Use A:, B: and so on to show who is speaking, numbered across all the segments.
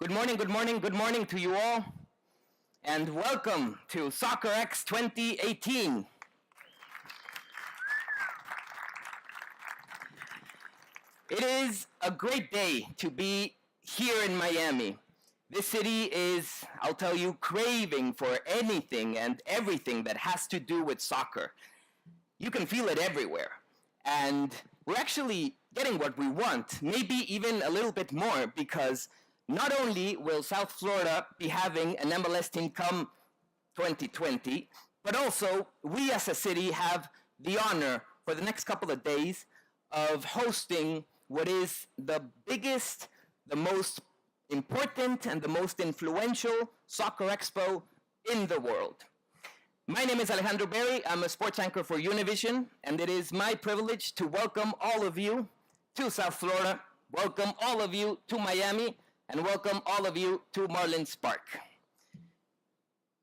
A: Good morning, good morning, good morning to you all, and welcome to Soccerex 2018. It is a great day to be here in Miami. This city is, I'll tell you, craving for anything and everything that has to do with soccer. You can feel it everywhere. And we're actually getting what we want, maybe even a little bit more, because not only will South Florida be having an MLS team come 2020, but also we as a city have the honor for the next couple of days of hosting what is the biggest, the most important, and the most influential soccer expo in the world. My name is Alejandro Berry. I'm a sports anchor for Univision, and it is my privilege to welcome all of you to South Florida, welcome all of you to Miami, and welcome all of you to Marlins Park.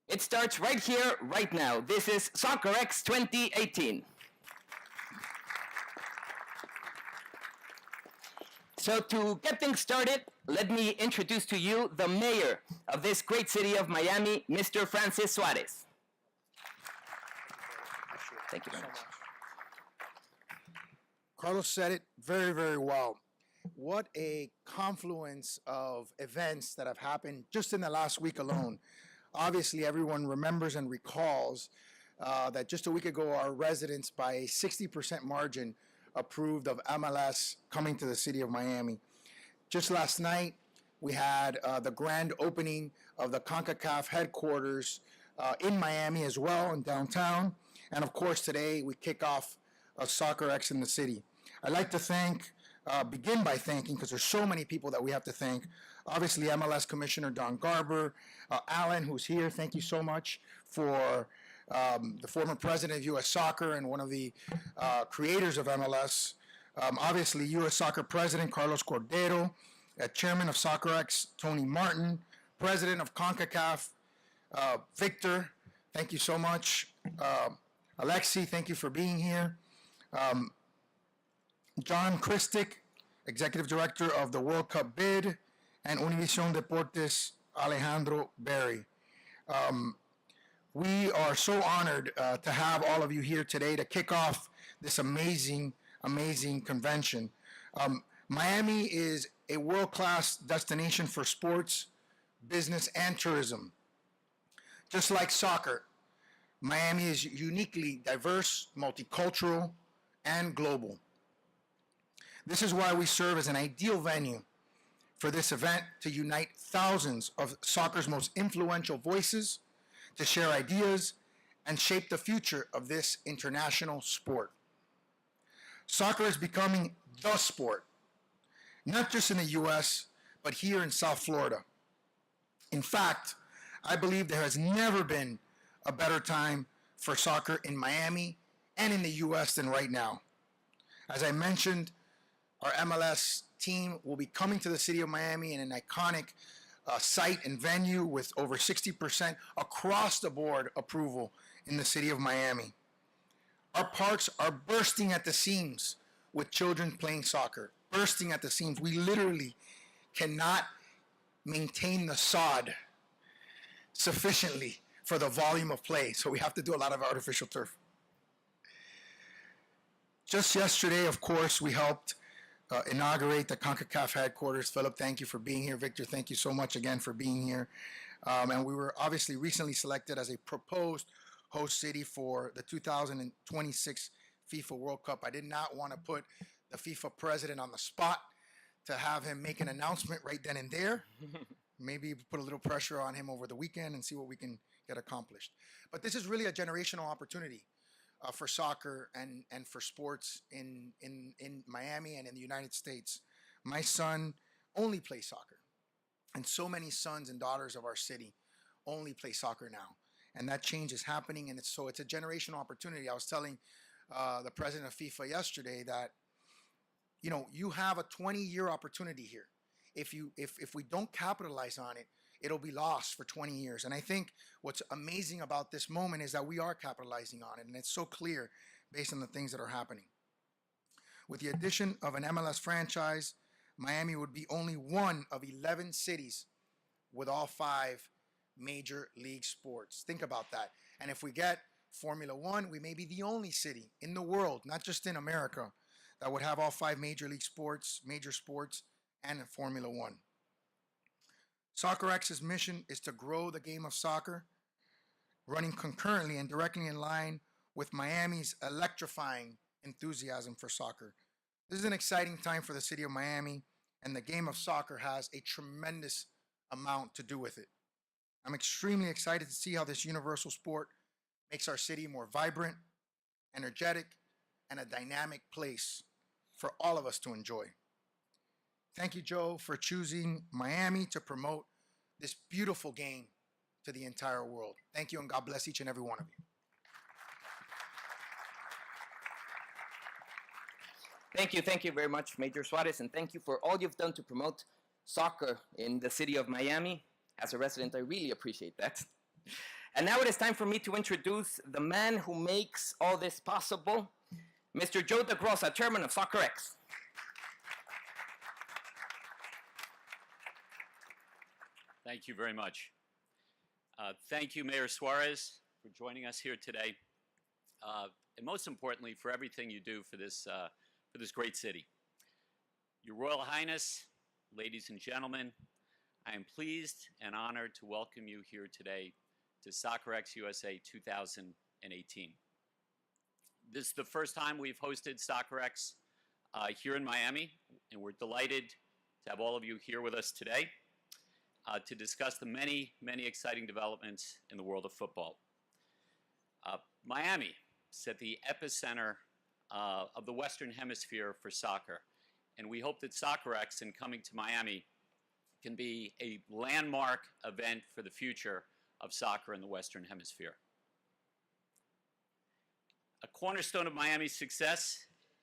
A: It starts right here, right now. This is Soccerex 2018. So to get things started, let me introduce to you the mayor of this great city of Miami, Mr. Francis Suarez. Thank you very much.
B: Carlos said it very, very well. What a confluence of events that have happened just in the last week alone. Obviously, everyone remembers and recalls that just a week ago, our residents, by a 60% margin, approved of MLS coming to the city of Miami. Just last night, we had the grand opening of the CONCACAF headquarters in Miami as well, in downtown. And of course, today we kick off Soccerex in the city. I'd like to begin by thanking, because there's so many people that we have to thank. Obviously, MLS Commissioner Don Garber, Alan, who's here, thank you so much for the former president of U.S. Soccer and one of the creators of MLS. Obviously, U.S. Soccer President Carlos Cordeiro, Chairman of Soccerex Tony Martin, President of CONCACAF Victor, thank you so much. Alexi, thank you for being here. John Christic, Executive Director of the World Cup Bid, and Univision Deportes, Alejandro Berry. We are so honored to have all of you here today to kick off this amazing convention. Miami is a world-class destination for sports, business, and tourism. Just like soccer, Miami is uniquely diverse, multicultural, and global. This is why we serve as an ideal venue for this event to unite thousands of soccer's most influential voices to share ideas and shape the future of this international sport. Soccer is becoming the sport, not just in the U.S., but here in South Florida. In fact, I believe there has never been a better time for soccer in Miami and in the U.S. than right now. As I mentioned, our MLS team will be coming to the city of Miami in an iconic site and venue with over 60% across the board approval in the city of Miami. Our parks are bursting at the seams with children playing soccer, bursting at the seams. We literally cannot maintain the sod sufficiently for the volume of play, so we have to do a lot of artificial turf. Just yesterday, of course, we helped inaugurate the CONCACAF headquarters. Philip, thank you for being here. Victor, thank you so much again for being here. And we were obviously recently selected as a proposed host city for the 2026 FIFA World Cup. I did not want to put the FIFA president on the spot to have him make an announcement right then and there. Maybe put a little pressure on him over the weekend and see what we can get accomplished. But this is really a generational opportunity for soccer and for sports in Miami and in the United States. My son only plays soccer, and so many sons and daughters of our city only play soccer now, and that change is happening, and it's a generational opportunity. I was telling the president of FIFA yesterday that you have a 20-year opportunity here. If we don't capitalize on it, it'll be lost for 20 years. And I think what's amazing about this moment is that we are capitalizing on it, and it's so clear based on the things that are happening. With the addition of an MLS franchise, Miami would be only one of 11 cities with all 5 major league sports. Think about that. And if we get Formula One, we may be the only city in the world, not just in America, that would have all 5 major league sports, major sports, and Formula One. Soccerex's mission is to grow the game of soccer, running concurrently and directly in line with Miami's electrifying enthusiasm for soccer. This is an exciting time for the city of Miami, and the game of soccer has a tremendous amount to do with it. I'm extremely excited to see how this universal sport makes our city more vibrant, energetic, and a dynamic place for all of us to enjoy. Thank you, Joe, for choosing Miami to promote this beautiful game to the entire world. Thank you, and God bless each and every one of you.
A: Thank you very much, Major Suarez, and thank you for all you've done to promote soccer in the city of Miami. As a resident, I really appreciate that. And now it is time for me to introduce the man who makes all this possible, Mr. Joe DaGrosa, Chairman of Soccerex.
C: Thank you very much. Thank you, Mayor Suarez, for joining us here today, and most importantly, for everything you do for this great city. Your Royal Highness, ladies and gentlemen, I am pleased and honored to welcome you here today to Soccerex USA 2018. This is the first time we've hosted Soccerex here in Miami, and we're delighted to have all of you here with us today to discuss the many, many exciting developments in the world of football. Miami is at the epicenter of the Western Hemisphere for soccer, and we hope that Soccerex, in coming to Miami, can be a landmark event for the future of soccer in the Western Hemisphere. A cornerstone of Miami's success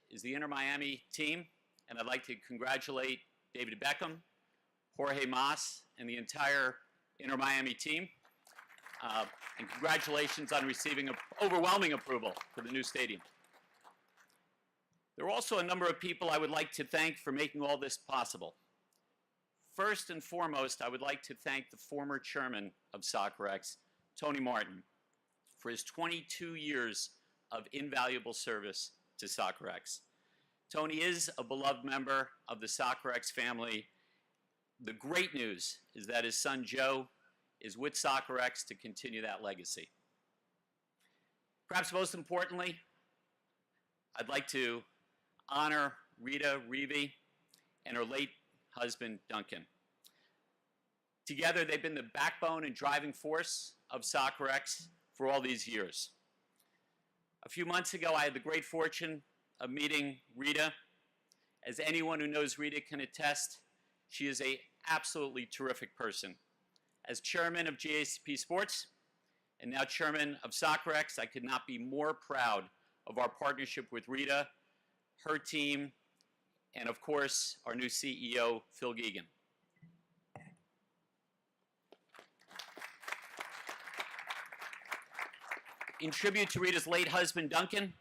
C: is the Inter Miami team, and I'd like to congratulate David Beckham, Jorge Mas, and the entire Inter Miami team. And congratulations on receiving overwhelming approval for the new stadium. There are also a number of people I would like to thank for making all this possible. First and foremost, I would like to thank the former chairman of Soccerex, Tony Martin, for his 22 years of invaluable service to Soccerex. Tony is a beloved member of the Soccerex family. The great news is that his son Joe is with Soccerex to continue that legacy. Perhaps most importantly, I'd like to honor Rita Revie and her late husband, Duncan. Together, they've been the backbone and driving force of Soccerex for all these years. A few months ago, I had the great fortune of meeting Rita. As anyone who knows Rita can attest, she is an absolutely terrific person. As chairman of GACP Sports and now chairman of Soccerex, I could not be more proud of our partnership with Rita, her team, and of course, our new CEO, Phil Geoghegan. In tribute to Rita's late husband, Duncan,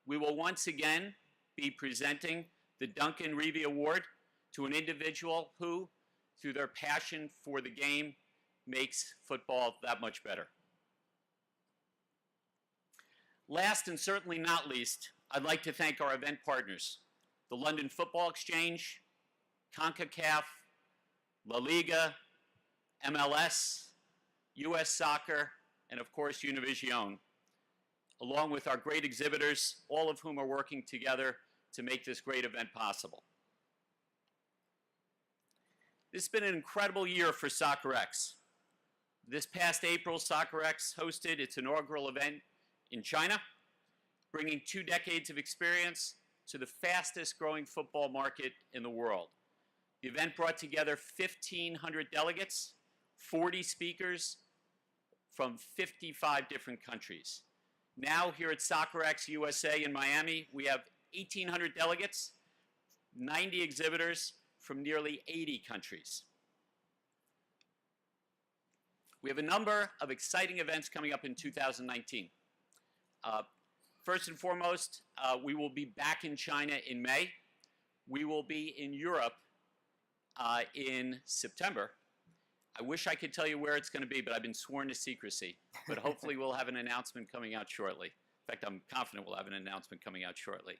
C: we will once again be presenting the Duncan Revie Award to an individual who, through their passion for the game, makes football that much better. Last and certainly not least, I'd like to thank our event partners, the London Football Exchange, CONCACAF, La Liga, MLS, US Soccer, and of course Univision, along with our great exhibitors, all of whom are working together to make this great event possible. This has been an incredible year for Soccerex. This past April, Soccerex hosted its inaugural event in China, bringing 2 decades of experience to the fastest growing football market in the world. The event brought together 1,500 delegates, 40 speakers from 55 different countries. Now here at Soccerex USA in Miami, we have 1,800 delegates, 90 exhibitors from nearly 80 countries. We have a number of exciting events coming up in 2019. First and foremost, we will be back in China in May. We will be in Europe in September. I wish I could tell you where it's going to be, but I've been sworn to secrecy. But hopefully we'll have an announcement coming out shortly. In fact, I'm confident we'll have an announcement coming out shortly.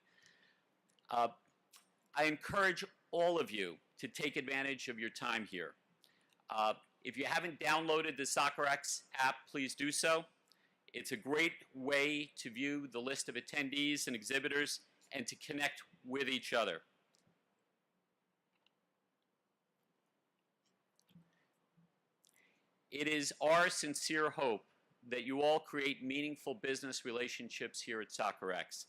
C: I encourage all of you to take advantage of your time here. If you haven't downloaded the Soccerex app, please do so. It's a great way to view the list of attendees and exhibitors and to connect with each other. It is our sincere hope that you all create meaningful business relationships here at Soccerex.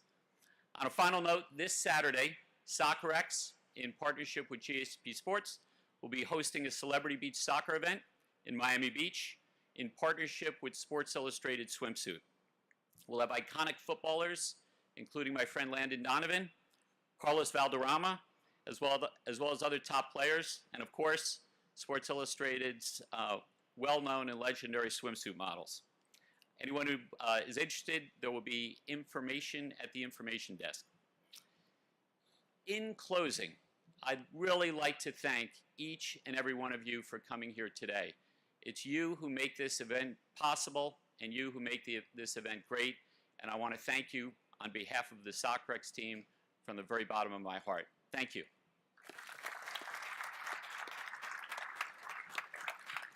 C: On a final note, this Saturday, Soccerex, in partnership with GACP Sports, will be hosting a Celebrity Beach Soccer event in Miami Beach in partnership with Sports Illustrated Swimsuit. We'll have iconic footballers, including my friend Landon Donovan, Carlos Valderrama, as well as other top players, and of course, Sports Illustrated's well-known and legendary swimsuit models. Anyone who is interested, there will be information at the information desk. In closing, I'd really like to thank each and every one of you for coming here today. It's you who make this event possible and you who make this event great, and I want to thank you on behalf of the Soccerex team from the very bottom of my heart. Thank you.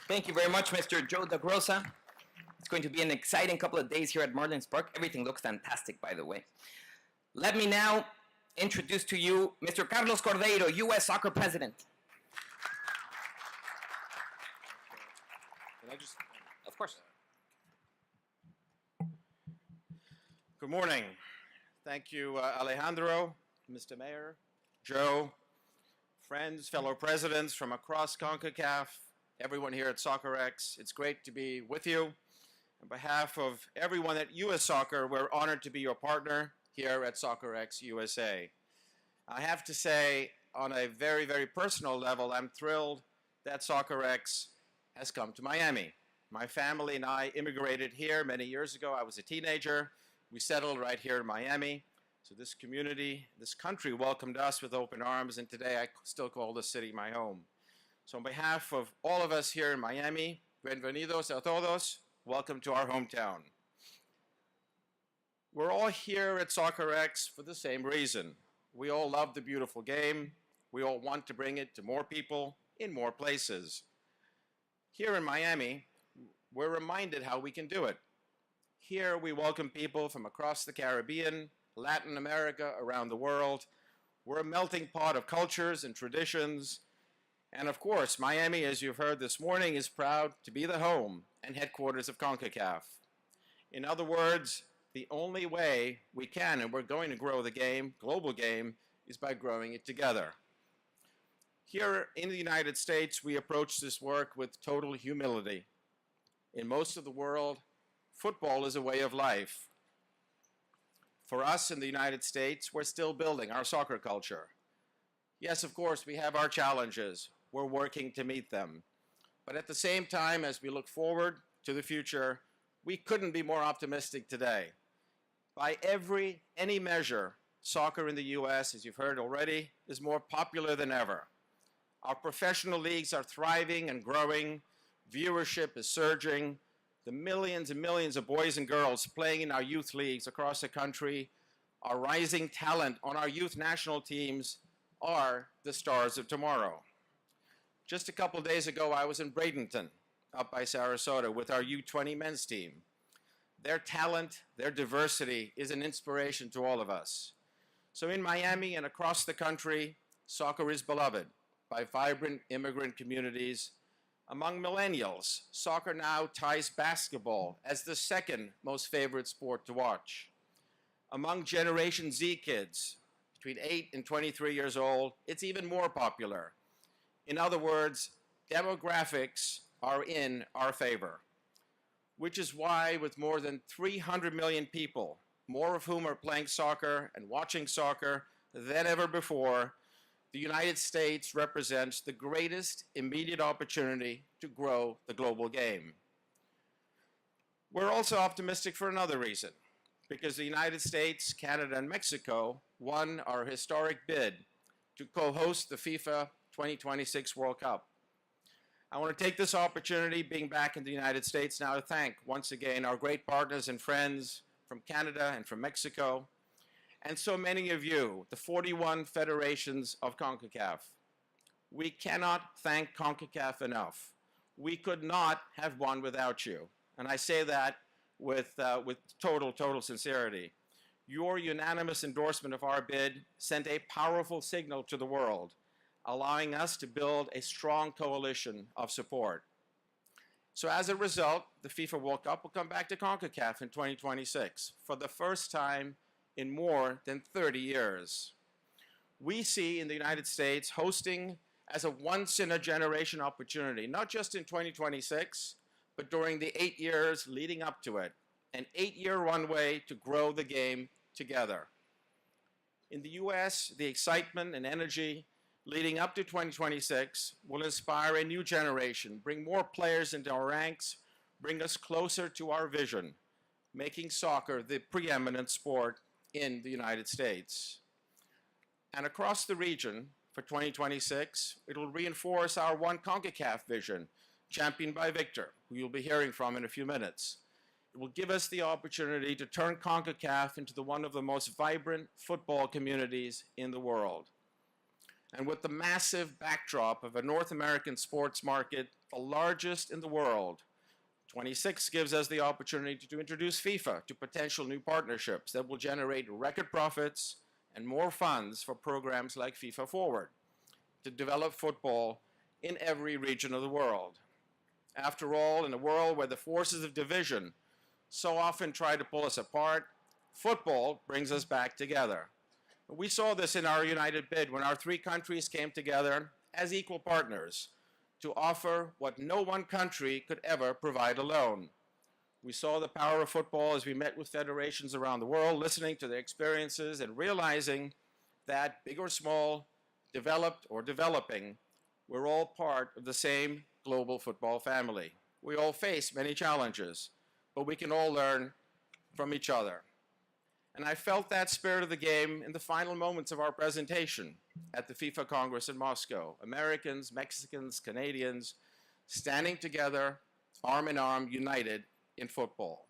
A: Thank you very much, Mr. Joe DaGrosa. It's going to be an exciting couple of days here at Marlins Park. Everything looks fantastic, by the way. Let me now introduce to you Mr. Carlos Cordeiro, U.S. Soccer President.
D: Can I just...
A: Of course.
D: Good morning. Thank you, Alejandro, Mr. Mayor, Joe, friends, fellow presidents from across CONCACAF, everyone here at Soccerex. It's great to be with you. On behalf of everyone at U.S. Soccer, we're honored to be your partner here at Soccerex USA. I have to say, on a very, very personal level, I'm thrilled that Soccerex has come to Miami. My family and I immigrated here many years ago. I was a teenager. We settled right here in Miami. So this community, this country welcomed us with open arms, and today I still call this city my home. So on behalf of all of us here in Miami, bienvenidos a todos. Welcome to our hometown. We're all here at Soccerex for the same reason. We all love the beautiful game. We all want to bring it to more people in more places. Here in Miami, we're reminded how we can do it. Here we welcome people from across the Caribbean, Latin America, around the world. We're a melting pot of cultures and traditions. And of course, Miami, as you've heard this morning, is proud to be the home and headquarters of CONCACAF. In other words, the only way we can, and we're going to grow the game, global game, is by growing it together. Here in the United States, we approach this work with total humility. In most of the world, football is a way of life. For us in the United States, we're still building our soccer culture. Yes, of course, we have our challenges. We're working to meet them. But at the same time, as we look forward to the future, we couldn't be more optimistic today. By any measure, soccer in the U.S., as you've heard already, is more popular than ever. Our professional leagues are thriving and growing. Viewership is surging. The millions and millions of boys and girls playing in our youth leagues across the country, our rising talent on our youth national teams are the stars of tomorrow. Just a couple days ago, I was in Bradenton, up by Sarasota, with our U20 men's team. Their talent, their diversity is an inspiration to all of us. So in Miami and across the country, soccer is beloved by vibrant immigrant communities. Among millennials, soccer now ties basketball as the second most favorite sport to watch. Among Generation Z kids, between 8 and 23 years old, it's even more popular. In other words, demographics are in our favor, which is why with more than 300 million people, more of whom are playing soccer and watching soccer than ever before, the United States represents the greatest immediate opportunity to grow the global game. We're also optimistic for another reason, because the United States, Canada, and Mexico won our historic bid to co-host the FIFA 2026 World Cup. I want to take this opportunity, being back in the United States now, to thank once again our great partners and friends from Canada and from Mexico, and so many of you, the 41 federations of CONCACAF. We cannot thank CONCACAF enough. We could not have won without you. And I say that with total sincerity. Your unanimous endorsement of our bid sent a powerful signal to the world, allowing us to build a strong coalition of support. So as a result, the FIFA World Cup will come back to CONCACAF in 2026 for the first time in more than 30 years. We see in the United States hosting as a once-in-a-generation opportunity, not just in 2026, but during the 8 years leading up to it, an 8-year runway to grow the game together. In the US, the excitement and energy leading up to 2026 will inspire a new generation, bring more players into our ranks, bring us closer to our vision, making soccer the preeminent sport in the United States. And across the region for 2026, it will reinforce our One CONCACAF vision, championed by Victor, who you'll be hearing from in a few minutes. It will give us the opportunity to turn CONCACAF into one of the most vibrant football communities in the world. And with the massive backdrop of a North American sports market, the largest in the world, 26 gives us the opportunity to introduce FIFA to potential new partnerships that will generate record profits and more funds for programs like FIFA Forward to develop football in every region of the world. After all, in a world where the forces of division so often try to pull us apart, football brings us back together. We saw this in our united bid when our 3 countries came together as equal partners to offer what no one country could ever provide alone. We saw the power of football as we met with federations around the world, listening to their experiences and realizing that, big or small, developed or developing, we're all part of the same global football family. We all face many challenges, but we can all learn from each other. And I felt that spirit of the game in the final moments of our presentation at the FIFA Congress in Moscow. Americans, Mexicans, Canadians, standing together, arm in arm, united in football.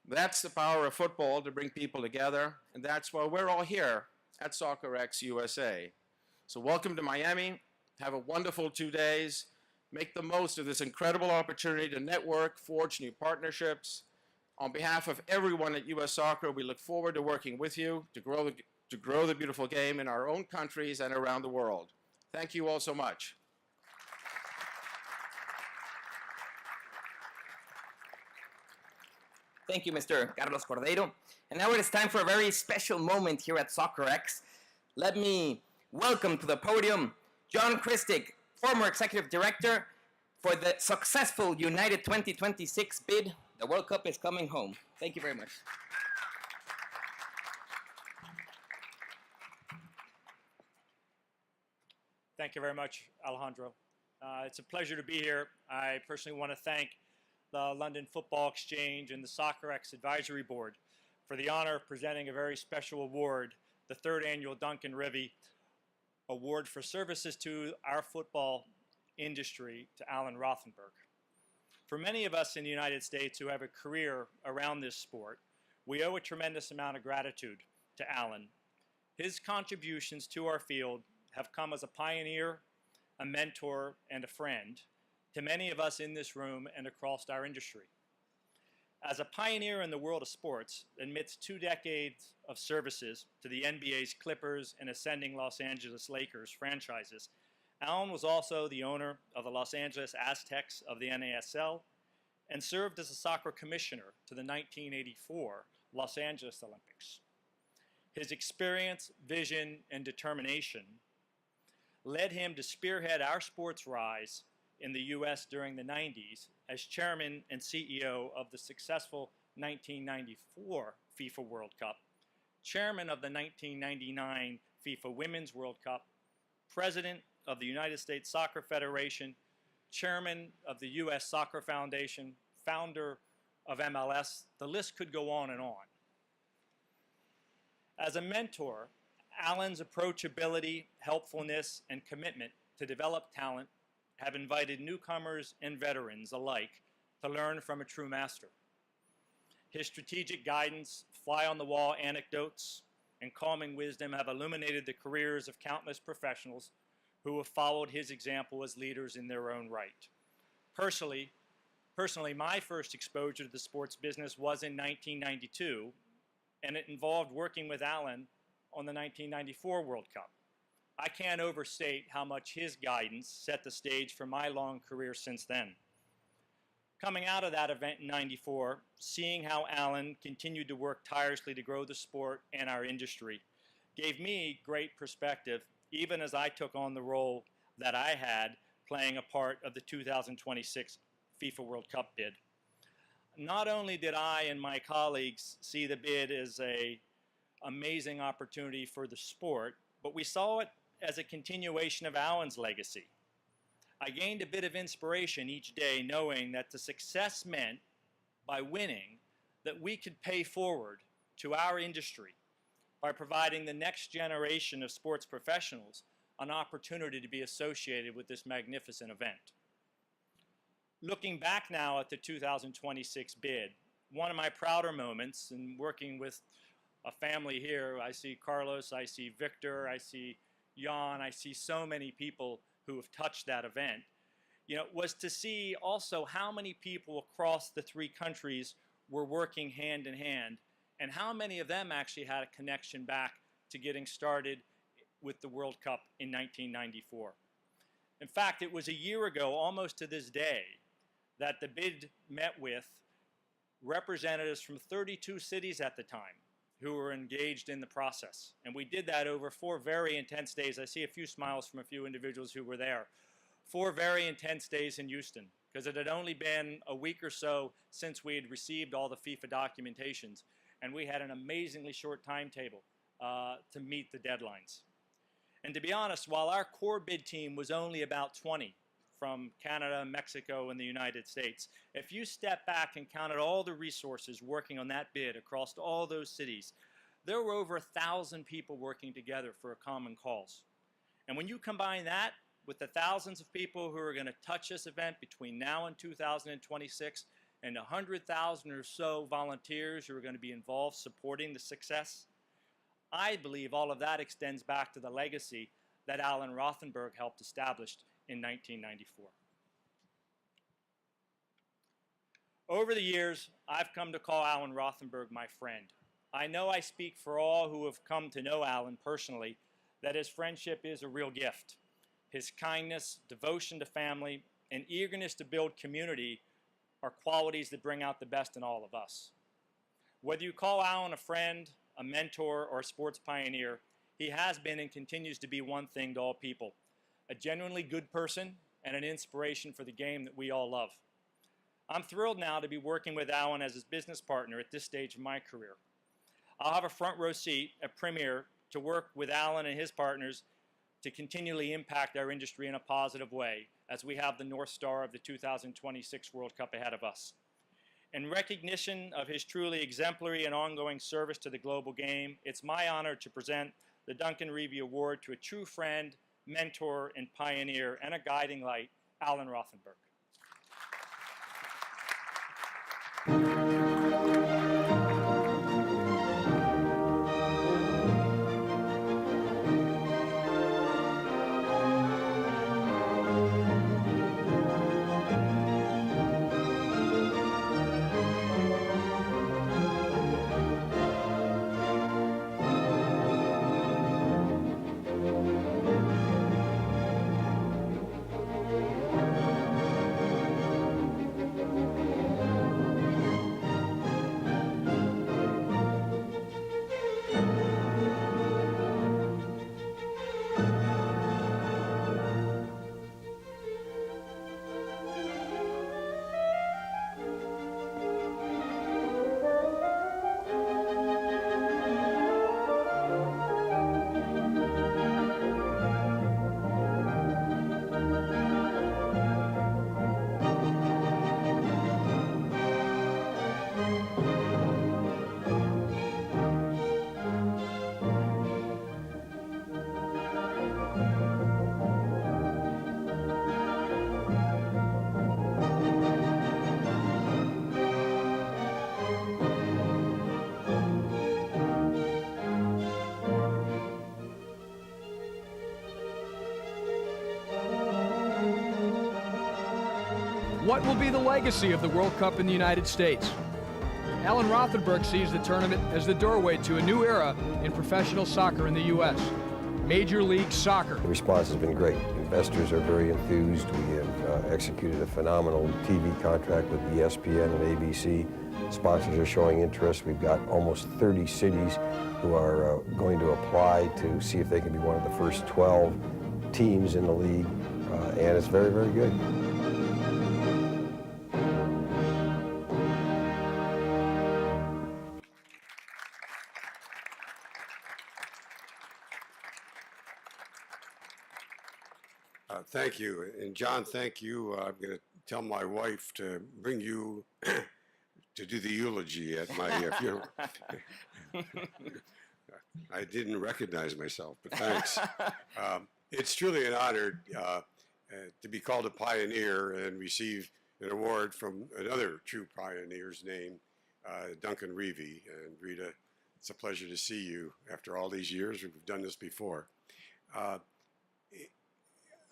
D: That's the power of football, to bring people together, and that's why we're all here at Soccerex USA. So welcome to Miami. Have a wonderful 2 days. Make the most of this incredible opportunity to network, forge new partnerships. On behalf of everyone at US Soccer, we look forward to working with you to grow the beautiful game in our own countries and around the world. Thank you all so much.
A: Thank you, Mr. Carlos Cordeiro. And now it is time for a very special moment here at Soccerex. Let me welcome to the podium John Christic, former Executive Director for the successful United 2026 bid. The World Cup is coming home. Thank you very much.
E: Thank you very much, Alejandro. It's a pleasure to be here. I personally want to thank the London Football Exchange and the Soccerex Advisory Board for the honor of presenting a very special award, the 3rd annual Duncan Revie Award for services to our football industry, to Alan Rothenberg. For many of us in the United States who have a career around this sport, we owe a tremendous amount of gratitude to Alan. His contributions to our field have come as a pioneer, a mentor, and a friend to many of us in this room and across our industry. As a pioneer in the world of sports, amidst 2 decades of services to the NBA's Clippers and ascending Los Angeles Lakers franchises, Alan was also the owner of the Los Angeles Aztecs of the NASL and served as a soccer commissioner to the 1984 Los Angeles Olympics. His experience, vision, and determination led him to spearhead our sports rise in the U.S. during the 90s as chairman and CEO of the successful 1994 FIFA World Cup, chairman of the 1999 FIFA Women's World Cup, president of the United States Soccer Federation, chairman of the U.S. Soccer Foundation, founder of MLS. The list could go on and on. As a mentor, Alan's approachability, helpfulness, and commitment to develop talent have invited newcomers and veterans alike to learn from a true master. His strategic guidance, fly-on-the-wall anecdotes, and calming wisdom have illuminated the careers of countless professionals who have followed his example as leaders in their own right. Personally, my first exposure to the sports business was in 1992, and it involved working with Alan on the 1994 World Cup. I can't overstate how much his guidance set the stage for my long career since then. Coming out of that event in '94, seeing how Alan continued to work tirelessly to grow the sport and our industry gave me great perspective, even as I took on the role that I had playing a part of the 2026 FIFA World Cup bid. Not only did I and my colleagues see the bid as an amazing opportunity for the sport, but we saw it as a continuation of Alan's legacy. I gained a bit of inspiration each day knowing that the success meant, by winning, that we could pay forward to our industry by providing the next generation of sports professionals an opportunity to be associated with this magnificent event. Looking back now at the 2026 bid, one of my prouder moments in working with a family here, I see Carlos, I see Victor, I see Jan, I see so many people who have touched that event, was to see also how many people across the three countries were working hand in hand, and how many of them actually had a connection back to getting started with the World Cup in 1994. In fact, it was a year ago, almost to this day, that the bid met with representatives from 32 cities at the time who were engaged in the process. And we did that over 4 very intense days. I see a few smiles from a few individuals who were there. 4 very intense days in Houston, because it had only been a week or so since we had received all the FIFA documentations, and we had an amazingly short timetable to meet the deadlines. And to be honest, while our core bid team was only about 20 from Canada, Mexico, and the United States, if you step back and counted all the resources working on that bid across all those cities, there were over 1,000 people working together for a common cause. And when you combine that with the thousands of people who are going to touch this event between now and 2026, and 100,000 or so volunteers who are going to be involved supporting the success, I believe all of that extends back to the legacy that Alan Rothenberg helped establish in 1994. Over the years, I've come to call Alan Rothenberg my friend. I know I speak for all who have come to know Alan personally that his friendship is a real gift. His kindness, devotion to family, and eagerness to build community are qualities that bring out the best in all of us. Whether you call Alan a friend, a mentor, or a sports pioneer, he has been and continues to be one thing to all people: a genuinely good person and an inspiration for the game that we all love. I'm thrilled now to be working with Alan as his business partner at this stage of my career. I'll have a front row seat at Premier to work with Alan and his partners to continually impact our industry in a positive way as we have the North Star of the 2026 World Cup ahead of us. In recognition of his truly exemplary and ongoing service to the global game, it's my honor to present the Duncan Revie Award to a true friend, mentor, and pioneer, and a guiding light, Alan Rothenberg.
F: What will be the legacy of the World Cup in the United States? Alan Rothenberg sees the tournament as the doorway to a new era in professional soccer in the U.S. Major League Soccer.
G: The response has been great. Investors are very enthused. We have executed a phenomenal TV contract with ESPN and ABC. Sponsors are showing interest. We've got almost 30 cities who are going to apply to see if they can be one of the first 12 teams in the league, and it's very, very good.
H: Thank you. And John, thank you. I'm going to tell my wife to bring you to do the eulogy at my funeral. I didn't recognize myself, but thanks. It's truly an honor to be called a pioneer and receive an award from another true pioneer's name, Duncan Revie. And Rita, it's a pleasure to see you after all these years. We've done this before.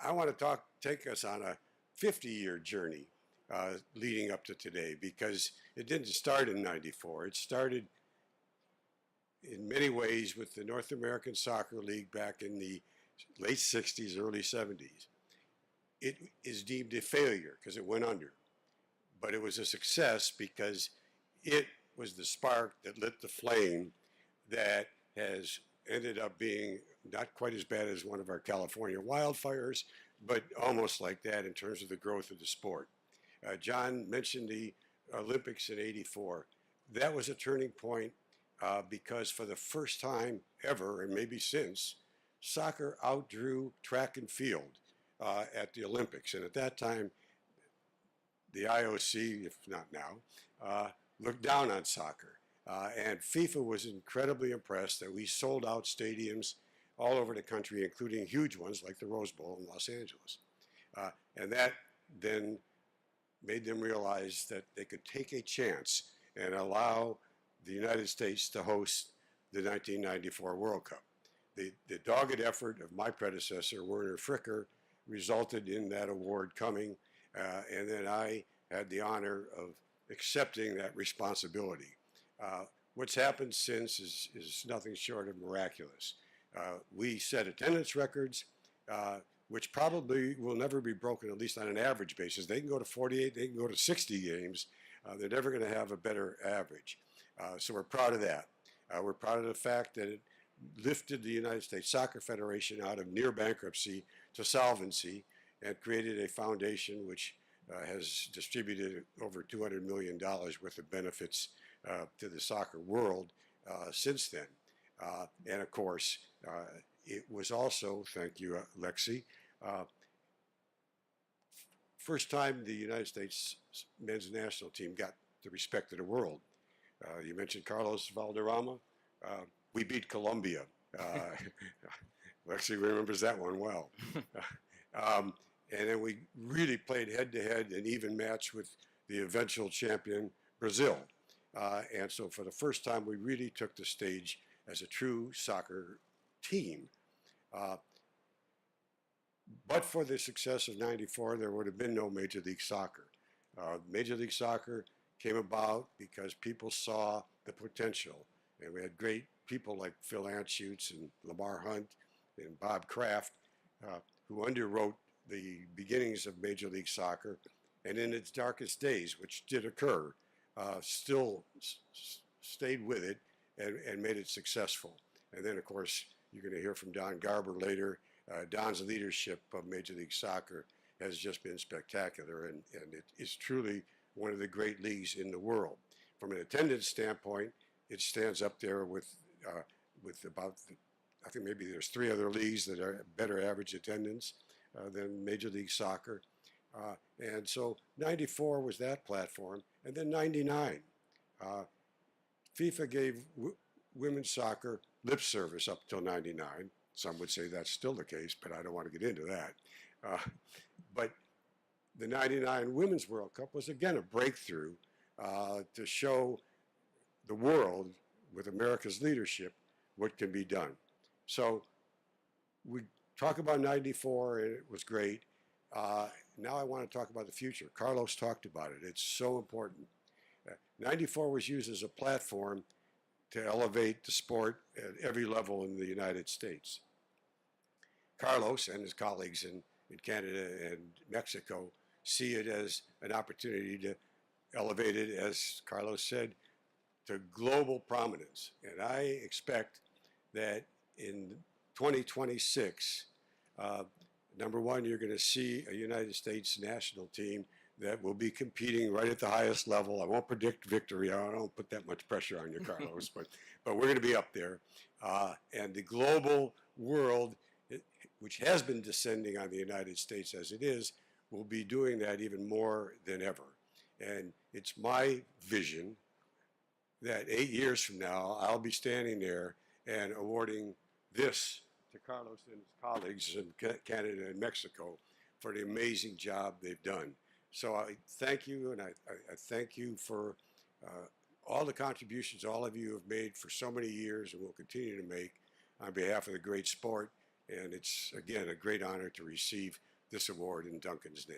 H: I want to take us on a 50-year journey leading up to today, because it didn't start in '94. It started in many ways with the North American Soccer League back in the late 60s, early 70s. It is deemed a failure because it went under, but it was a success because it was the spark that lit the flame that has ended up being not quite as bad as one of our California wildfires, but almost like that in terms of the growth of the sport. John mentioned the Olympics in '84. That was a turning point because for the first time ever, and maybe since, soccer outdrew track and field at the Olympics. And at that time, the IOC, if not now, looked down on soccer. And FIFA was incredibly impressed that we sold out stadiums all over the country, including huge ones like the Rose Bowl in Los Angeles. And that then made them realize that they could take a chance and allow the United States to host the 1994 World Cup. The dogged effort of my predecessor, Werner Fricker, resulted in that award coming, and then I had the honor of accepting that responsibility. What's happened since is nothing short of miraculous. We set attendance records, which probably will never be broken, at least on an average basis. They can go to 48, they can go to 60 games. They're never going to have a better average. So we're proud of that. We're proud of the fact that it lifted the United States Soccer Federation out of near bankruptcy to solvency and created a foundation which has distributed over $200 million worth of benefits to the soccer world since then. And of course, it was also, thank you, Lexi, first time the United States men's national team got the respect of the world. You mentioned Carlos Valderrama. We beat Colombia. Lexi remembers that one well. And then we really played head-to-head an even match with the eventual champion, Brazil. And so for the first time, we really took the stage as a true soccer team. But for the success of '94, there would have been no Major League Soccer. Major League Soccer came about because people saw the potential. And we had great people like Phil Anschutz and Lamar Hunt and Bob Kraft who underwrote the beginnings of Major League Soccer, and in its darkest days, which did occur, still stayed with it and made it successsual. And then, of course, you're going to hear from Don Garber later. Don's leadership of Major League Soccer has just been spectacular, and it is truly one of the great leagues in the world. From an attendance standpoint, it stands up there with about, I think maybe there's 3 other leagues that are better average attendance than Major League Soccer. And so '94 was that platform. And then '99, FIFA gave women's soccer lip service up till '99. Some would say that's still the case, but I don't want to get into that. But the '99 Women's World Cup was again a breakthrough to show the world, with America's leadership, what can be done. So we talk about '94, and it was great. Now I want to talk about the future. Carlos talked about it. It's so important. 94 was used as a platform to elevate the sport at every level in the United States. Carlos and his colleagues in Canada and Mexico see it as an opportunity to elevate it, as Carlos said, to global prominence. And I expect that in 2026, number one, you're going to see a United States national team that will be competing right at the highest level. I won't predict victory. I don't put that much pressure on you, Carlos, but we're going to be up there. And the global world, which has been descending on the United States as it is, will be doing that even more than ever. And it's my vision that 8 years from now, I'll be standing there and awarding this to Carlos and his colleagues in Canada and Mexico for the amazing job they've done. So I thank you, and I thank you for all the contributions all of you have made for so many years and will continue to make on behalf of the great sport. And it's, again, a great honor to receive this award in Duncan's name.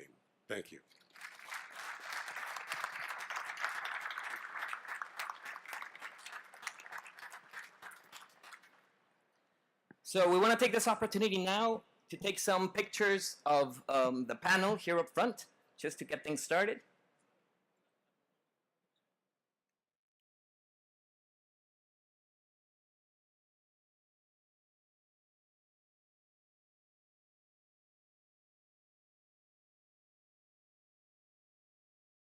H: Thank you.
A: So we want to take this opportunity now to take some pictures of the panel here up front, just to get things started.